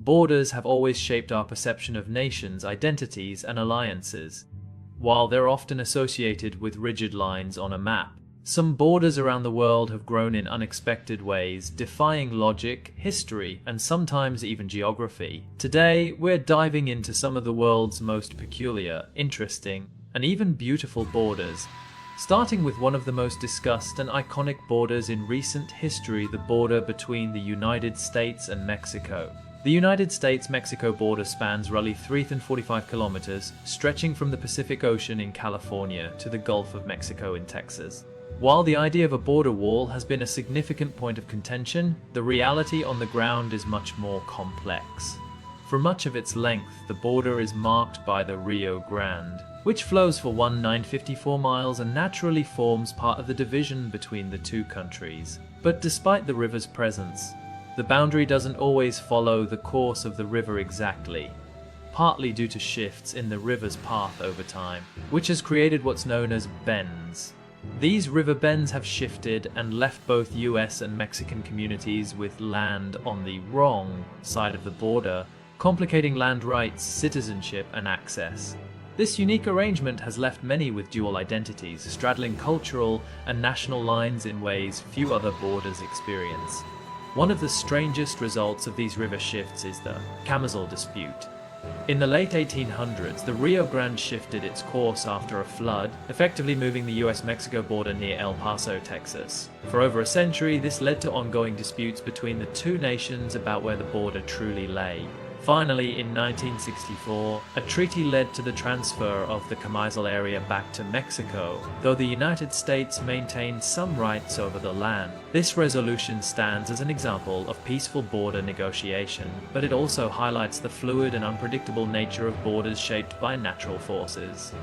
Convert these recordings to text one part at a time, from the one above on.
Borders have always shaped our perception of nations, identities, and alliances. While they're often associated with rigid lines on a map, some borders around the world have grown in unexpected ways, defying logic, history, and sometimes even geography. Today, we're diving into some of the world's most peculiar, interesting, and even beautiful borders. Starting with one of the most discussed and iconic borders in recent history, the border between the United States and Mexico. The United States-Mexico border spans roughly 345 kilometers, stretching from the Pacific Ocean in California to the Gulf of Mexico in Texas. While the idea of a border wall has been a significant point of contention, the reality on the ground is much more complex. For much of its length, the border is marked by the Rio Grande, which flows for 1,954 miles and naturally forms part of the division between the two countries. But despite the river's presence, the boundary doesn't always follow the course of the river exactly, partly due to shifts in the river's path over time, which has created what's known as bends. These river bends have shifted and left both US and Mexican communities with land on the wrong side of the border, complicating land rights, citizenship, and access. This unique arrangement has left many with dual identities, straddling cultural and national lines in ways few other borders experience. One of the strangest results of these river shifts is the Camisole dispute. In the late 1800s, the Rio Grande shifted its course after a flood, effectively moving the U.S. Mexico border near El Paso, Texas. For over a century, this led to ongoing disputes between the two nations about where the border truly lay. Finally, in 1964, a treaty led to the transfer of the Camisole area back to Mexico, though the United States maintained some rights over the land. This resolution stands as an example of peaceful border negotiation, but it also highlights the fluid and unpredictable nature of borders shaped by natural forces.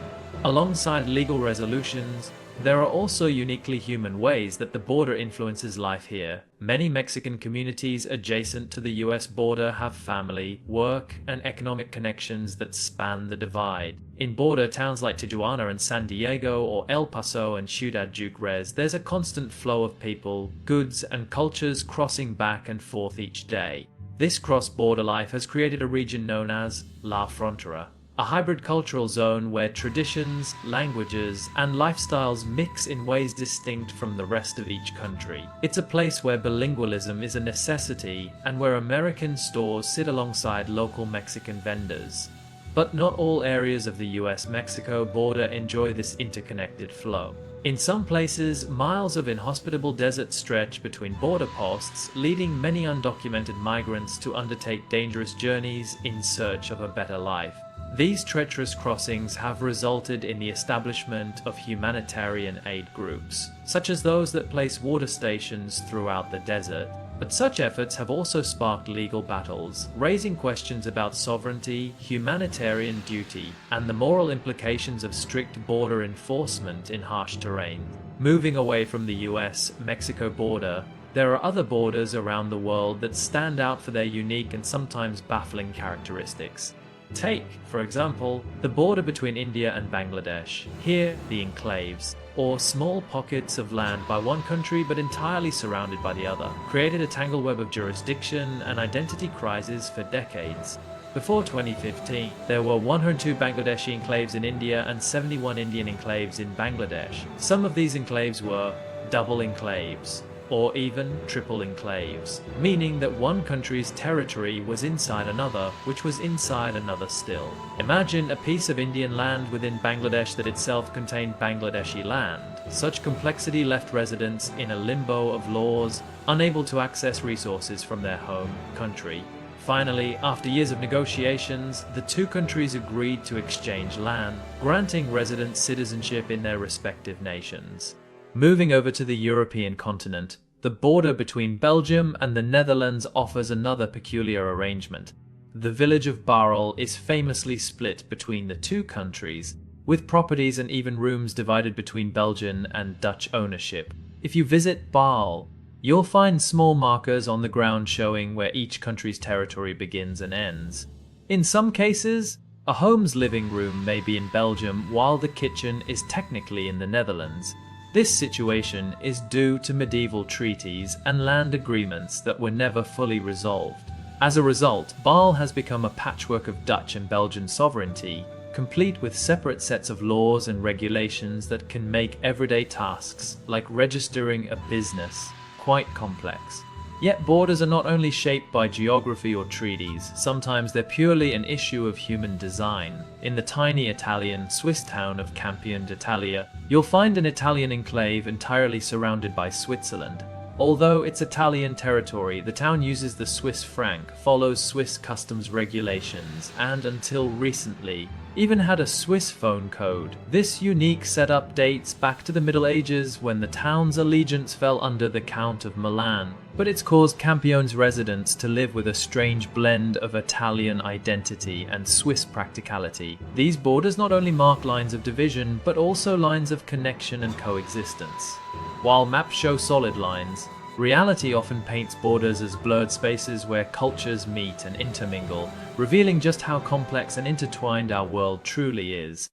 Alongside legal resolutions, there are also uniquely human ways that the border influences life here. Many Mexican communities adjacent to the US border have family, work, and economic connections that span the divide. In border towns like Tijuana and San Diego, or El Paso and Ciudad Juárez, there's a constant flow of people, goods, and cultures crossing back and forth each day. This cross-border life has created a region known as La Frontera, a hybrid cultural zone where traditions, languages, and lifestyles mix in ways distinct from the rest of each country. It's a place where bilingualism is a necessity and where American stores sit alongside local Mexican vendors. But not all areas of the U.S. Mexico border enjoy this interconnected flow. In some places, miles of inhospitable desert stretch between border posts, leading many undocumented migrants to undertake dangerous journeys in search of a better life. These treacherous crossings have resulted in the establishment of humanitarian aid groups, such as those that place water stations throughout the desert. But such efforts have also sparked legal battles, raising questions about sovereignty, humanitarian duty, and the moral implications of strict border enforcement in harsh terrain. Moving away from the US-Mexico border, there are other borders around the world that stand out for their unique and sometimes baffling characteristics. Take, for example, the border between India and Bangladesh. Here, the enclaves, or small pockets of land by one country but entirely surrounded by the other, created a tangled web of jurisdiction and identity crises for decades. Before 2015, there were 102 Bangladeshi enclaves in India and 71 Indian enclaves in Bangladesh. Some of these enclaves were double enclaves, or even triple enclaves, meaning that one country's territory was inside another, which was inside another still. Imagine a piece of Indian land within Bangladesh that itself contained Bangladeshi land. Such complexity left residents in a limbo of laws, unable to access resources from their home country. Finally, after years of negotiations, the two countries agreed to exchange land, granting residents citizenship in their respective nations. Moving over to the European continent, the border between Belgium and the Netherlands offers another peculiar arrangement. The village of Baarle is famously split between the two countries, with properties and even rooms divided between Belgian and Dutch ownership. If you visit Baarle, you'll find small markers on the ground showing where each country's territory begins and ends. In some cases, a home's living room may be in Belgium while the kitchen is technically in the Netherlands. This situation is due to medieval treaties and land agreements that were never fully resolved. As a result, Baarle has become a patchwork of Dutch and Belgian sovereignty, complete with separate sets of laws and regulations that can make everyday tasks, like registering a business, quite complex. Yet borders are not only shaped by geography or treaties, sometimes they're purely an issue of human design. In the tiny Italian-Swiss town of Campione d'Italia, you'll find an Italian enclave entirely surrounded by Switzerland. Although it's Italian territory, the town uses the Swiss franc, follows Swiss customs regulations, and until recently, even had a Swiss phone code. This unique setup dates back to the Middle Ages when the town's allegiance fell under the Count of Milan, but it's caused Campione's residents to live with a strange blend of Italian identity and Swiss practicality. These borders not only mark lines of division, but also lines of connection and coexistence. While maps show solid lines, reality often paints borders as blurred spaces where cultures meet and intermingle, revealing just how complex and intertwined our world truly is.